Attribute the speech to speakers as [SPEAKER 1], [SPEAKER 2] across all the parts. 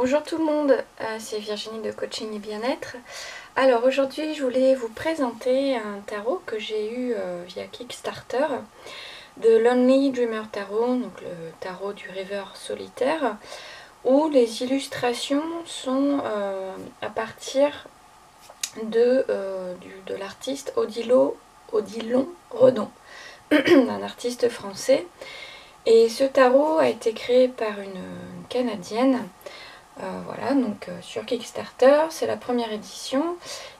[SPEAKER 1] Bonjour tout le monde, c'est Virginie de Coaching et Bien-être. Alors aujourd'hui je voulais vous présenter un tarot que j'ai eu via Kickstarter de Lonely Dreamer Tarot, donc le tarot du rêveur solitaire, où les illustrations sont à partir de l'artiste Odilon Redon, un artiste français. Et ce tarot a été créé par une Canadienne. Voilà, donc sur Kickstarter, c'est la première édition.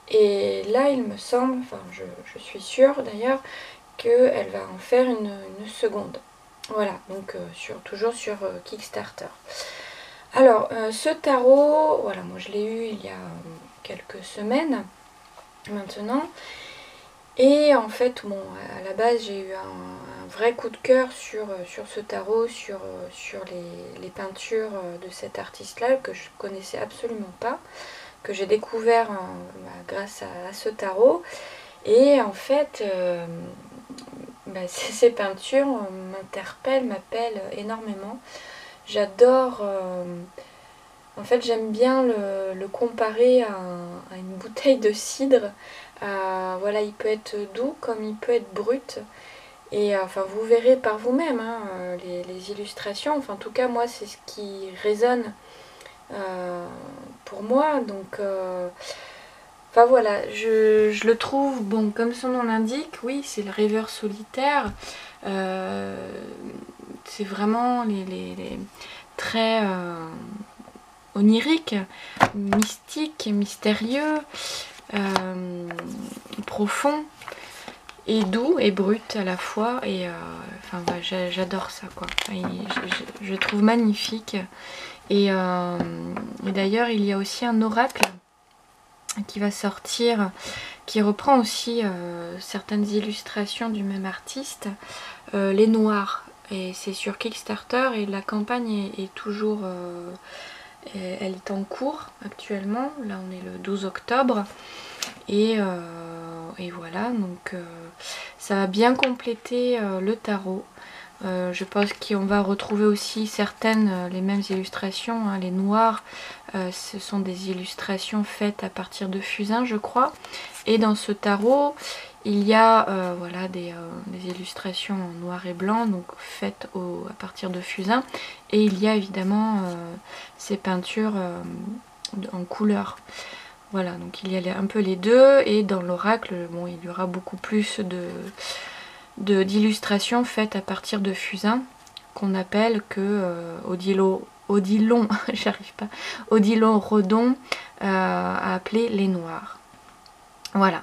[SPEAKER 1] Et là, il me semble, enfin je suis sûre d'ailleurs, qu'elle va en faire une seconde. Voilà, donc toujours sur Kickstarter. Alors, ce tarot, voilà, moi je l'ai eu il y a quelques semaines maintenant. Et en fait, bon, à la base, j'ai eu un vrai coup de cœur sur ce tarot, sur les peintures de cet artiste-là, que je connaissais absolument pas, que j'ai découvert grâce à ce tarot. Et en fait, ces peintures m'appellent énormément. J'adore... en fait, j'aime bien le comparer à une bouteille de cidre. Voilà, il peut être doux comme il peut être brut. Et enfin, vous verrez par vous-même hein, les illustrations. Enfin, en tout cas, moi, c'est ce qui résonne pour moi. Donc, enfin voilà, je le trouve, bon, comme son nom l'indique, oui, c'est le rêveur solitaire. C'est vraiment les traits oniriques, mystiques, mystérieux. Profond et doux et brut à la fois et enfin bah, j'adore ça quoi. Je trouve magnifique et d'ailleurs il y a aussi un oracle qui va sortir qui reprend aussi certaines illustrations du même artiste, les noirs, et c'est sur Kickstarter et la campagne est toujours elle est en cours actuellement. Là on est le 12 octobre et voilà, donc ça va bien compléter le tarot. Je pense qu'on va retrouver aussi certaines, les mêmes illustrations, hein, les noirs, ce sont des illustrations faites à partir de fusain je crois. Et dans ce tarot il y a voilà, des illustrations en noir et blanc, donc faites à partir de fusain. Et il y a évidemment ces peintures en couleur. Voilà, donc il y a un peu les deux, et dans l'oracle, bon, il y aura beaucoup plus d'illustrations faites à partir de fusain, qu'on appelle que Odilon, j'arrive pas, Odilon Redon a appelé les noirs. Voilà.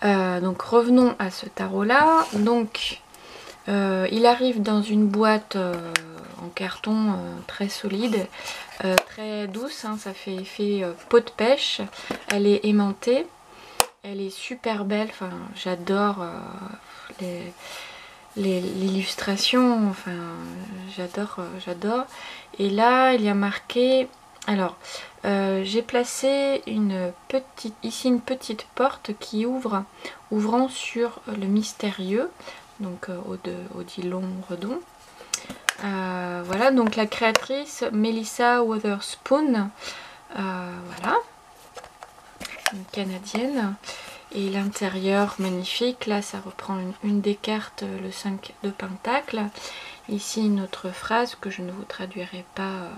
[SPEAKER 1] Donc revenons à ce tarot là. Donc il arrive dans une boîte en carton très solide, très douce, hein, ça fait effet peau de pêche. Elle est aimantée, elle est super belle, enfin j'adore l'illustration, enfin j'adore. Et là il y a marqué, alors j'ai placé ici une petite porte qui ouvrant sur le mystérieux, donc Odilon Redon. Voilà, donc la créatrice Melissa Wotherspoon, voilà, une Canadienne. Et l'intérieur magnifique, là ça reprend une des cartes, le 5 de Pentacle. Ici une autre phrase que je ne vous traduirai pas,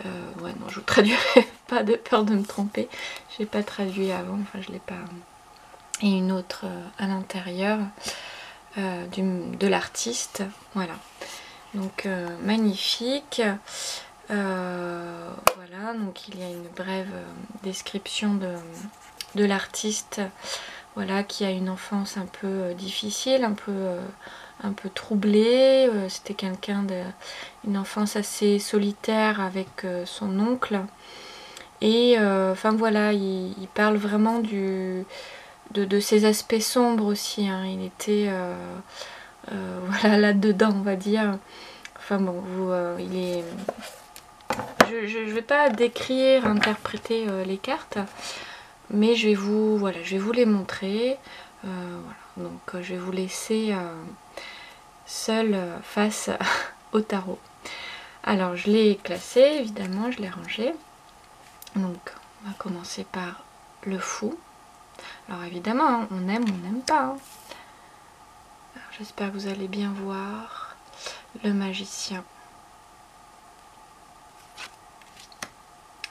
[SPEAKER 1] ouais non je vous traduirai pas de peur de me tromper, j'ai pas traduit avant, enfin je l'ai pas. Et une autre à l'intérieur de l'artiste, voilà. Donc magnifique. Voilà, donc il y a une brève description de l'artiste, voilà, qui a une enfance un peu difficile, un peu troublée. C'était quelqu'un d'une enfance assez solitaire avec son oncle. Et enfin voilà, il parle vraiment de ses aspects sombres aussi, hein. Il était voilà, là-dedans, on va dire. Enfin bon, il est... Je ne vais pas décrire, interpréter les cartes, mais je vais vous les montrer. Voilà. Donc je vais vous laisser seule face au tarot. Alors je l'ai classé, évidemment, je l'ai rangé. Donc on va commencer par le fou. Alors évidemment, hein, on aime ou on n'aime pas. Hein. J'espère que vous allez bien voir. Le magicien.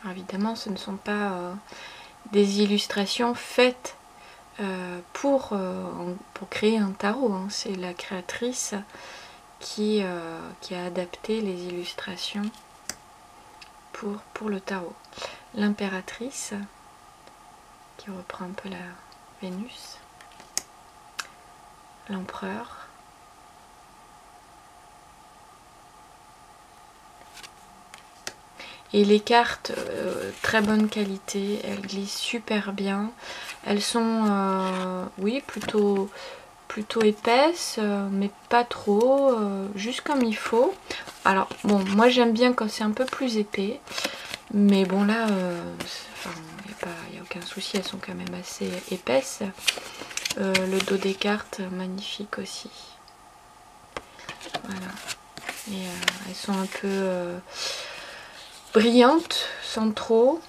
[SPEAKER 1] Alors évidemment, ce ne sont pas des illustrations faites pour créer un tarot. Hein. C'est la créatrice qui a adapté les illustrations pour le tarot. L'impératrice, qui reprend un peu la Vénus. L'empereur. Et les cartes, très bonne qualité, elles glissent super bien. Elles sont, oui, plutôt épaisses, mais pas trop, juste comme il faut. Alors, bon, moi j'aime bien quand c'est un peu plus épais. Mais bon là, il n'y a aucun souci, elles sont quand même assez épaisses. Le dos des cartes, magnifique aussi. Voilà. Et elles sont un peu brillantes, sans trop.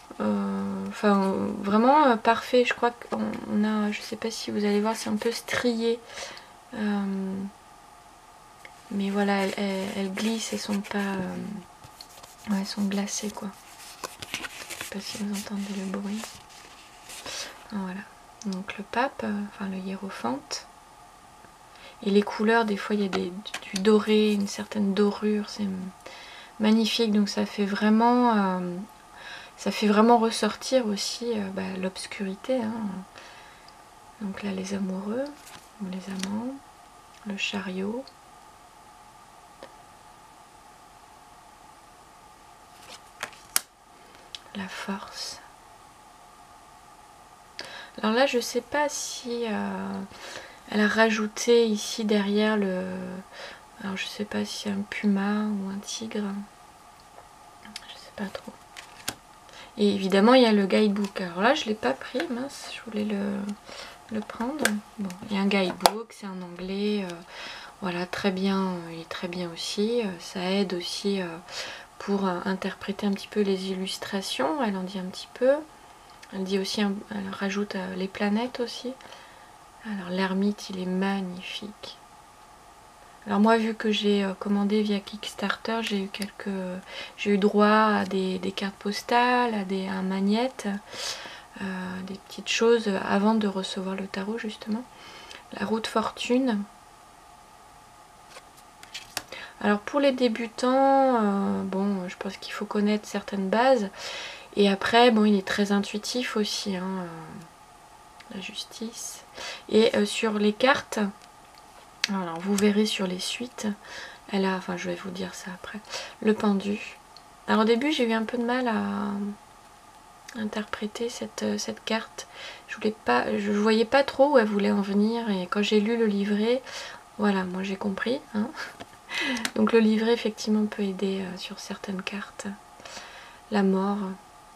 [SPEAKER 1] Enfin, vraiment parfait. Je crois qu'on a, je sais pas si vous allez voir, c'est un peu strié. Mais voilà, elles glissent, elles sont pas... ouais, elles sont glacées, quoi. Je sais pas si vous entendez le bruit. Voilà. Donc le pape, enfin le hiérophante. Et les couleurs, des fois il y a du doré, une certaine dorure, c'est magnifique. Donc ça fait vraiment ressortir aussi l'obscurité. Hein. Donc là les amoureux, ou les amants, le chariot. La force. Alors là je sais pas si elle a rajouté ici derrière le... Alors je sais pas si c'est un puma ou un tigre. Je sais pas trop. Et évidemment il y a le guidebook. Alors là je l'ai pas pris, mince, je voulais le prendre. Bon, il y a un guidebook, c'est en anglais. Voilà, très bien, il est très bien aussi. Ça aide aussi pour interpréter un petit peu les illustrations. Elle en dit un petit peu. Elle dit aussi, elle rajoute les planètes aussi. Alors l'ermite, il est magnifique. Alors moi, vu que j'ai commandé via Kickstarter, j'ai eu droit à des cartes postales, à un magnète, des petites choses avant de recevoir le tarot justement. La roue de fortune. Alors pour les débutants, bon, je pense qu'il faut connaître certaines bases. Et après, bon, il est très intuitif aussi, hein, la justice. Et sur les cartes, alors vous verrez sur les suites, elle a, enfin je vais vous dire ça après, le pendu. Alors au début j'ai eu un peu de mal à interpréter cette carte. Je voyais pas trop où elle voulait en venir et quand j'ai lu le livret, voilà, moi j'ai compris. Hein. Donc le livret effectivement peut aider sur certaines cartes. La mort,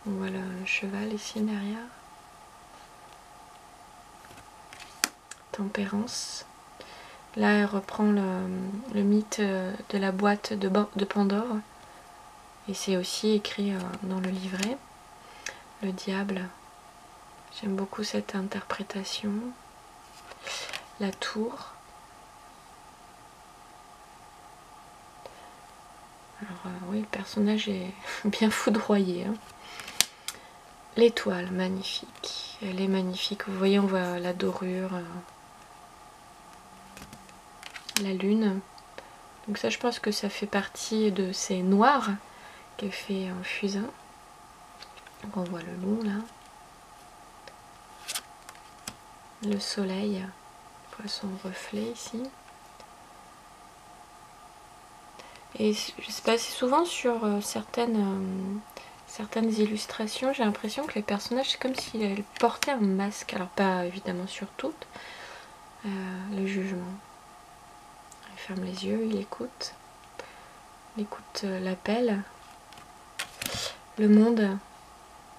[SPEAKER 1] on voit le cheval ici derrière. Tempérance. Là, elle reprend le mythe de la boîte de Pandore. Et c'est aussi écrit dans le livret. Le diable. J'aime beaucoup cette interprétation. La tour. Alors oui, le personnage est bien foudroyé. Hein. L'étoile, magnifique. Elle est magnifique. Vous voyez, on voit la dorure. La lune. Donc ça, je pense que ça fait partie de ces noirs qu'elle fait un fusain. Donc on voit le loup là. Le soleil, on voit son reflet ici. Et je sais pas, c'est souvent sur certaines illustrations, j'ai l'impression que les personnages, c'est comme s'ils portaient un masque. Alors pas évidemment sur toutes. Le jugement. Il ferme les yeux, il écoute. Il écoute l'appel. Le monde,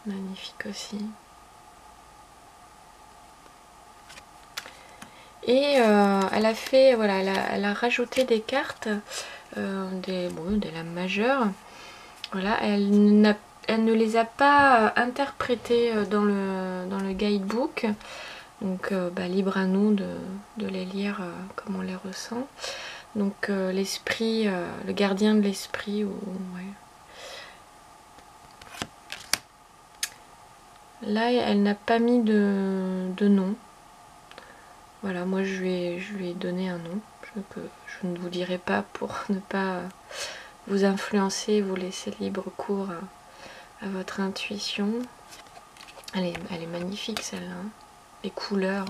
[SPEAKER 1] magnifique aussi. Et elle a fait, voilà, elle a rajouté des cartes des lames majeures. Voilà, elle ne les a pas interprétées dans le guidebook. Donc libre à nous de les lire comme on les ressent. Donc l'esprit, le gardien de l'esprit, ouais. Là elle n'a pas mis de nom. Voilà, moi je lui ai donné un nom. Je ne vous dirai pas pour ne pas vous influencer, vous laisser libre cours à votre intuition. Elle est magnifique celle-là. Hein. Les couleurs.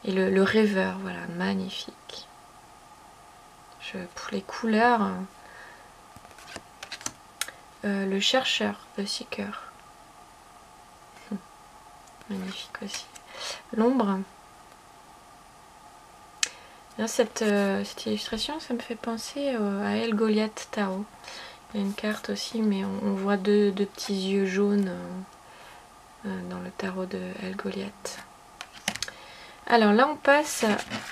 [SPEAKER 1] Et le rêveur, voilà, magnifique. Pour les couleurs, le chercheur, The Seeker. Magnifique aussi. L'ombre. Cette illustration, ça me fait penser à El Goliath Tarot. Il y a une carte aussi, mais on voit deux petits yeux jaunes dans le tarot de El Goliath. Alors là, on passe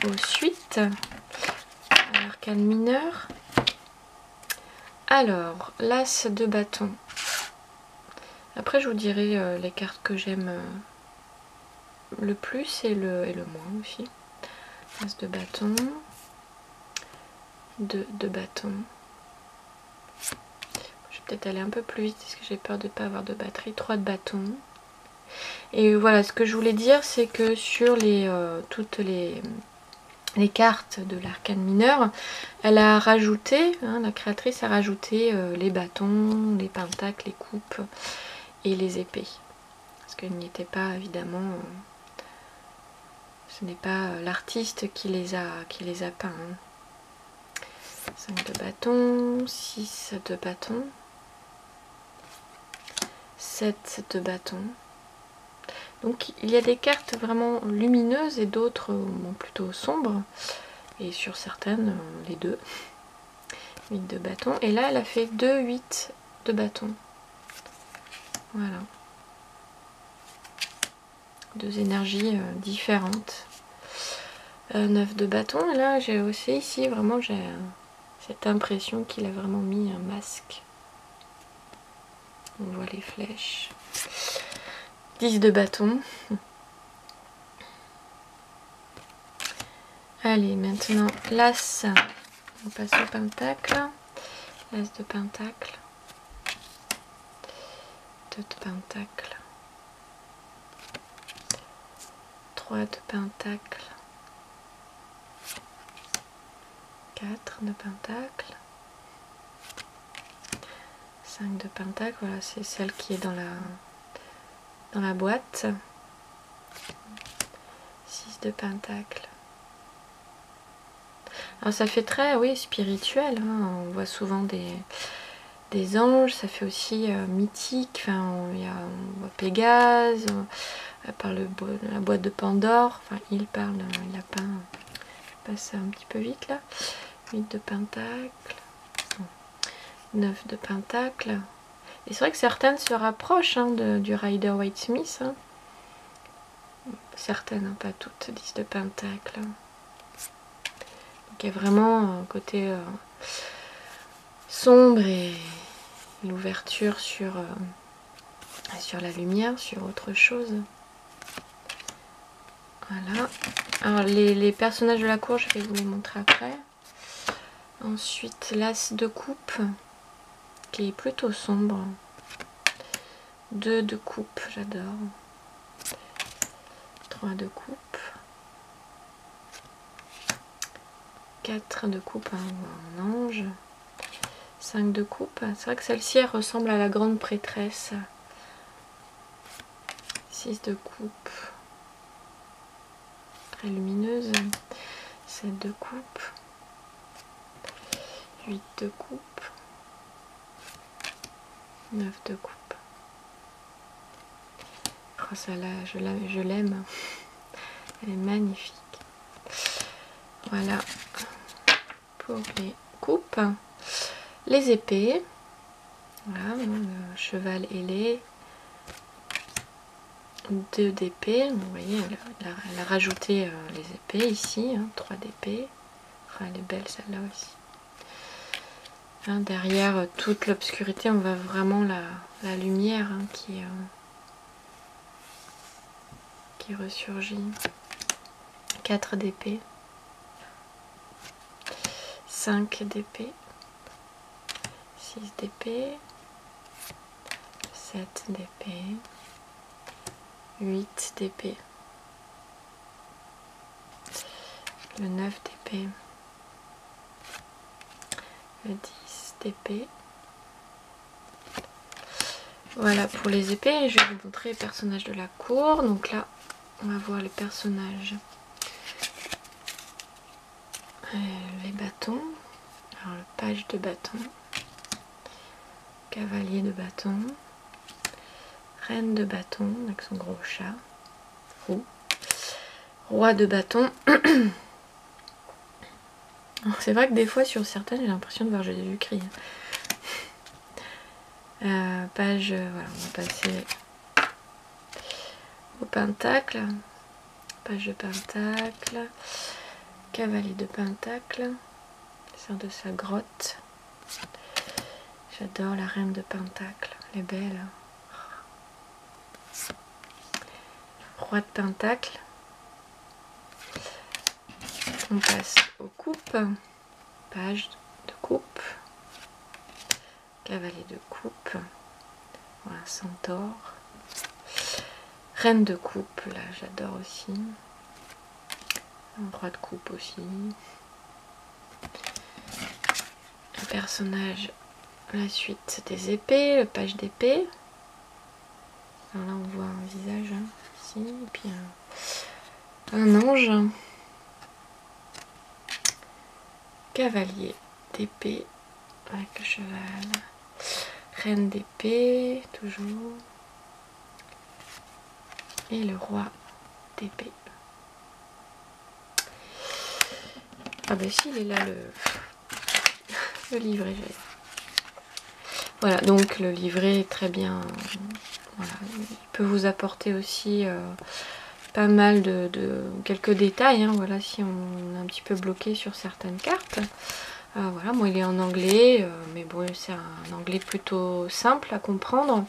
[SPEAKER 1] aux suites, à l'arcane mineur. Alors, l'as de bâton. Après, je vous dirai les cartes que j'aime le plus et le moins aussi. As de bâton, de bâton. Je vais peut-être aller un peu plus vite parce que j'ai peur de ne pas avoir de batterie. 3 de bâton. Et voilà, ce que je voulais dire, c'est que sur toutes les cartes de l'arcane mineur, elle a rajouté, la créatrice a rajouté les bâtons, les pentacles, les coupes et les épées. Parce qu'il n'y était pas, évidemment, ce n'est pas l'artiste qui les a peints. Hein. 5 de bâton, 6 de bâton, 7 de bâton. Donc il y a des cartes vraiment lumineuses et d'autres plutôt sombres. Et sur certaines, les deux. 8 de bâton. Et là, elle a fait 2 8 de bâton. Voilà. 2 énergies différentes. 9 de bâton. Et là, j'ai aussi ici, vraiment, j'ai cette impression qu'il a vraiment mis un masque. On voit les flèches. 10 de bâton. Allez, maintenant, l'as. On passe au pentacle. L'as de pentacle. 2 de pentacle. 3 de pentacle. 4 de pentacle. 5 de pentacle. Voilà, c'est celle qui est dans la boîte. 6 de pentacle. Alors ça fait très, oui, spirituel. Hein. On voit souvent des anges. Ça fait aussi mythique. Enfin, on voit Pégase. Elle parle de la boîte de Pandore. Enfin, il a peint. Je passe un petit peu vite là. 8 de pentacle. 9 de pentacle. Et c'est vrai que certaines se rapprochent du Rider Waite Smith. Hein. Certaines, hein, pas toutes. 10 de pentacle. Donc il y a vraiment un côté sombre et l'ouverture sur la lumière, sur autre chose. Voilà. Alors les personnages de la cour, je vais vous les montrer après. Ensuite, l'as de coupe, qui est plutôt sombre. 2 de coupe, j'adore. 3 de coupe. 4 de coupe, un ange. 5 de coupe. C'est vrai que celle-ci, elle ressemble à la grande prêtresse. 6 de coupe. Très lumineuse. 7 de coupe. 8 de coupe. 9 de coupe. Oh, celle-là, je l'aime. Elle est magnifique. Voilà. Pour les coupes. Les épées. Voilà, le cheval ailé. 2 d'épée. Vous voyez, elle a rajouté les épées ici. 3 d'épée. Oh, elle est belle celle-là aussi. Hein, derrière toute l'obscurité, on voit vraiment la lumière hein, qui ressurgit. 4 d'épée. 5 d'épée. 6 d'épée. 7 d'épée. 8 d'épée. Le 9 d'épée. Le 10 d'épée. Voilà pour les épées. Je vais vous montrer les personnages de la cour. Donc là, on va voir les personnages. Les bâtons. Alors le page de bâton. Cavalier de bâton. Reine de bâton avec son gros chat. Roux. Roi de bâton. C'est vrai que des fois sur certaines j'ai l'impression de voir Jésus-Christ. Page, voilà, on va passer au pentacle. Page de pentacle. Cavalier de pentacle. Sort de sa grotte. J'adore la reine de pentacle. Elle est belle. Roi de pentacle. On passe aux coupes. Page de coupe. Cavalier de coupe. Voilà, centaure. Reine de coupe, là j'adore aussi. Roi de coupe aussi. Un personnage, la suite des épées, le page d'épée. Alors là on voit un visage hein, ici, et puis un ange. Cavalier d'épée avec le cheval. Reine d'épée, toujours. Et le roi d'épée. Ah bah si, il est là le livret. Voilà, donc le livret est très bien. Voilà, il peut vous apporter aussi pas mal de quelques détails. Hein, voilà, si on est un petit peu bloqué sur certaines cartes. Voilà, moi il est en anglais, mais bon, c'est un anglais plutôt simple à comprendre.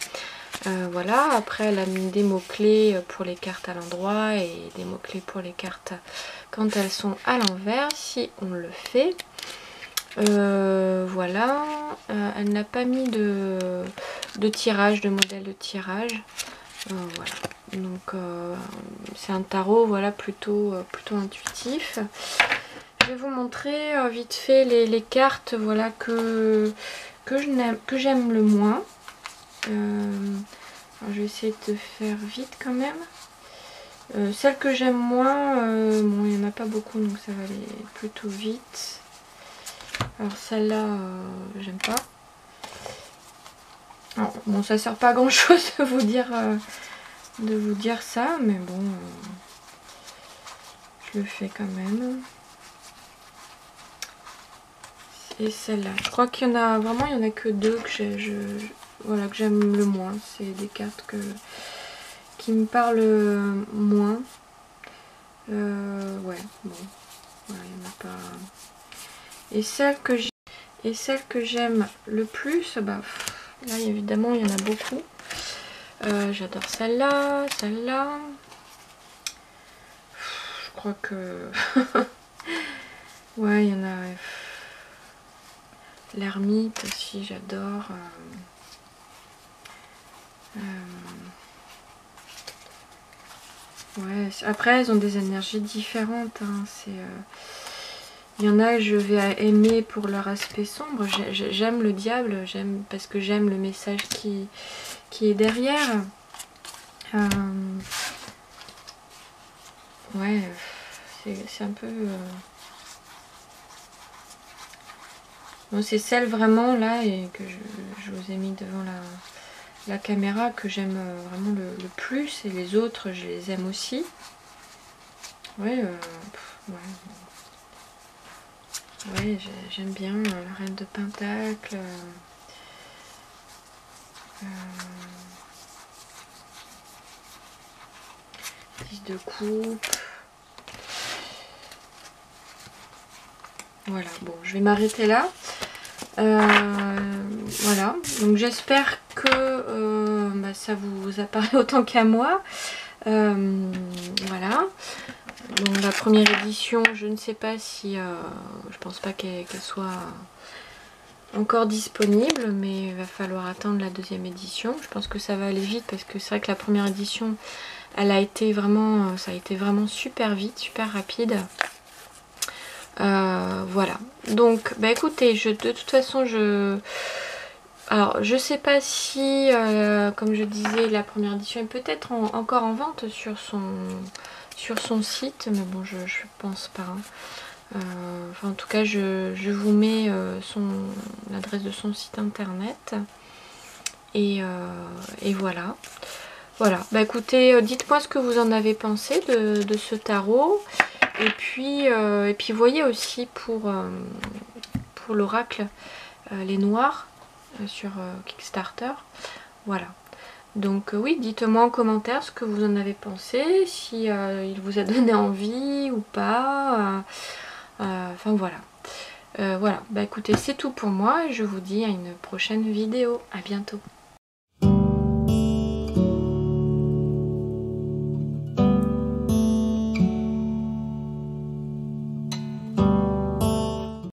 [SPEAKER 1] Voilà, après elle a mis des mots-clés pour les cartes à l'endroit et des mots-clés pour les cartes quand elles sont à l'envers, si on le fait. Voilà, elle n'a pas mis de tirage, de modèle de tirage. Voilà, donc c'est un tarot voilà, plutôt intuitif. Je vais vous montrer vite fait les cartes voilà, que j'aime le moins. Alors je vais essayer de faire vite quand même. Celles que j'aime moins, bon il n'y en a pas beaucoup donc ça va aller plutôt vite. Alors celle-là, j'aime pas. Alors, bon ça sert pas à grand chose de vous dire ça, mais bon, je le fais quand même. Et celle-là, je crois qu'il y en a vraiment, il y en a que deux que voilà, que j'aime le moins. C'est des cartes qui me parlent moins. Ouais, bon, voilà, il n'y en a pas. Et celle que j'aime le plus, bah, là évidemment il y en a beaucoup. J'adore celle-là, celle-là. Je crois que ouais, il y en a. L'ermite aussi, j'adore. Ouais, après elles ont des énergies différentes. Hein. Il y en a que je vais aimer pour leur aspect sombre. J'aime le diable, parce que j'aime le message qui est derrière. Ouais, c'est un peu. Bon, c'est celle vraiment là et que je vous ai mis devant la caméra que j'aime vraiment le plus, et les autres je les aime aussi. Ouais, ouais, j'aime bien la reine de pentacle. 10 de coupe. Voilà, bon, je vais m'arrêter là. Voilà, donc j'espère que ça vous a parlé autant qu'à moi. Voilà. Donc la première édition, je ne sais pas si... je pense pas qu'elle soit encore disponible, mais il va falloir attendre la deuxième édition. Je pense que ça va aller vite parce que c'est vrai que la première édition, elle a été vraiment... ça a été vraiment super vite, super rapide. Voilà. Donc, bah écoutez, de toute façon, alors, je sais pas si, comme je disais, la première édition est peut-être encore en vente sur son site, mais bon, je pense pas. Hein. Enfin, en tout cas, je vous mets l'adresse de son site internet. Et voilà. Voilà. Bah écoutez, dites-moi ce que vous en avez pensé de ce tarot. Et puis voyez aussi pour l'oracle les noirs sur Kickstarter. Voilà. Donc oui, dites-moi en commentaire ce que vous en avez pensé, si il vous a donné envie ou pas. Enfin voilà. Voilà, bah écoutez, c'est tout pour moi et je vous dis à une prochaine vidéo. À bientôt.